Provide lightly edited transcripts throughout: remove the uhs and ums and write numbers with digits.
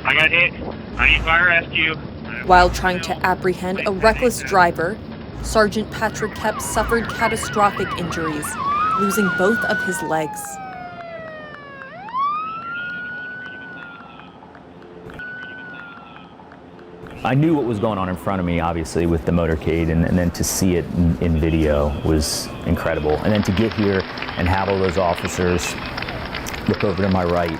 I got hit. I need fire rescue. While trying to apprehend a reckless driver, Sergeant Patrick Kepp suffered catastrophic injuries, losing both of his legs. I knew what was going on in front of me, obviously, with the motorcade, and then to see it in video was incredible. And then to get here and have all those officers look over to my right.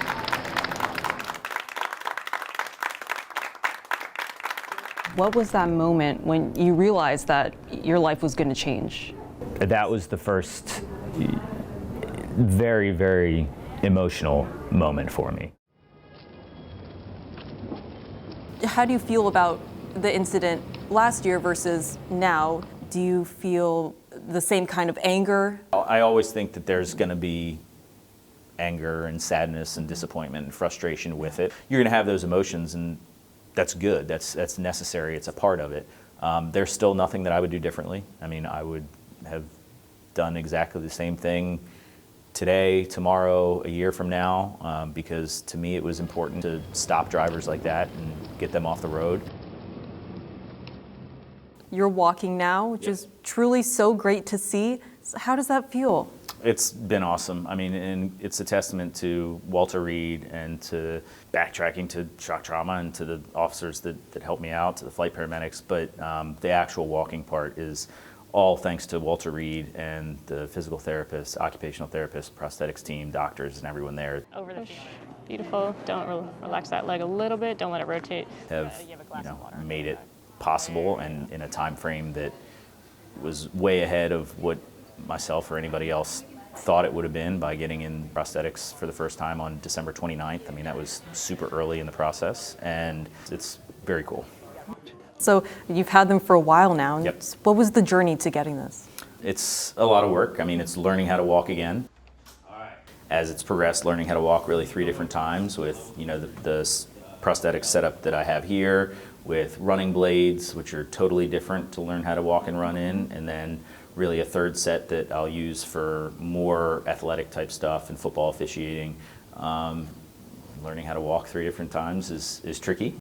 What was that moment when you realized that your life was going to change? That was the first very, very emotional moment for me. How do you feel about the incident last year versus now? Do you feel the same kind of anger? I always think that there's going to be anger and sadness and disappointment and frustration with it. You're going to have those emotions, and that's good. That's necessary. It's a part of it. There's still nothing that I would do differently. I mean, I would have done exactly the same thing today, tomorrow, a year from now, because to me it was important to stop drivers like that and get them off the road. You're walking now, which is truly so great to see. How does that feel? It's been awesome. I mean, and it's a testament to Walter Reed and to backtracking to shock trauma and to the officers that helped me out, to the flight paramedics, but the actual walking part is all thanks to Walter Reed and the physical therapists, occupational therapists, prosthetics team, doctors, and everyone there. Over the beautiful. Don't relax that leg a little bit. Don't let it rotate. Have made it possible, and in a time frame that was way ahead of what myself or anybody else thought it would have been by getting in prosthetics for the first time on December 29th. I mean, that was super early in the process, and it's very cool. So you've had them for a while now. Yep. What was the journey to getting this? It's a lot of work. I mean, it's learning how to walk again. As it's progressed, learning how to walk really 3 different times with, the prosthetic setup that I have here, with running blades, which are totally different to learn how to walk and run in, and then really a third set that I'll use for more athletic type stuff and football officiating. Learning how to walk 3 different times is tricky.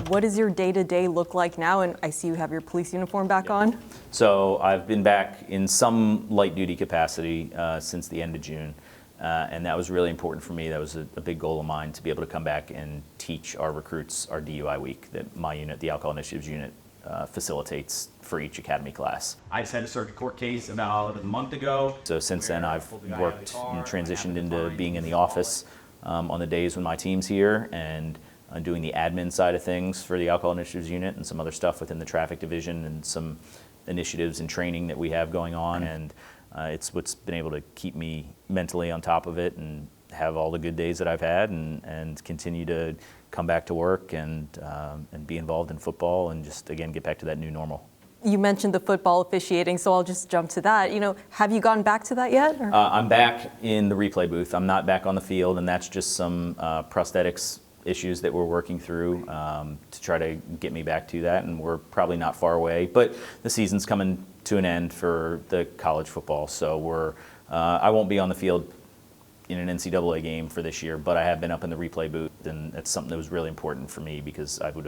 What does your day-to-day look like now? And I see you have your police uniform back on. So I've been back in some light duty capacity since the end of June. And that was really important for me. That was a big goal of mine, to be able to come back and teach our recruits our DUI week that my unit, the Alcohol Initiatives Unit, facilitates for each academy class. I just had to start a court case about a month ago. So since then I've worked and transitioned into being in the office on the days when my team's here, and doing the admin side of things for the Alcohol Initiatives Unit and some other stuff within the traffic division and some initiatives and training that we have going on. And it's what's been able to keep me mentally on top of it and have all the good days that I've had, and continue to come back to work and be involved in football and just, again, get back to that new normal. You mentioned the football officiating, so I'll just jump to that. Have you gone back to that yet? I'm back in the replay booth. I'm not back on the field, and that's just some prosthetics issues that we're working through to try to get me back to that, and we're probably not far away. But the season's coming to an end for the college football, so I won't be on the field in an NCAA game for this year, but I have been up in the replay booth, and that's something that was really important for me, because it would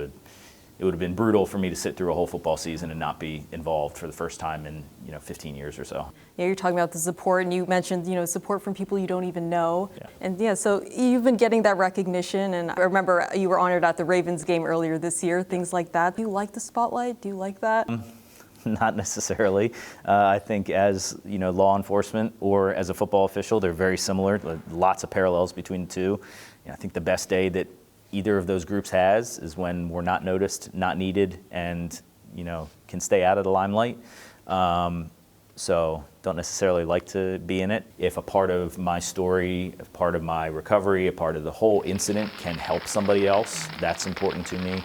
have been brutal for me to sit through a whole football season and not be involved for the first time in 15 years or so. Yeah, you're talking about the support, and you mentioned support from people you don't even know. Yeah. And so you've been getting that recognition, and I remember you were honored at the Ravens game earlier this year, things like that. Do you like the spotlight? Do you like that? Not necessarily. I think as law enforcement or as a football official, they're very similar. Lots of parallels between the two. I think the best day that either of those groups has is when we're not noticed, not needed, and can stay out of the limelight. So don't necessarily like to be in it. If a part of my story, a part of my recovery, a part of the whole incident can help somebody else, that's important to me.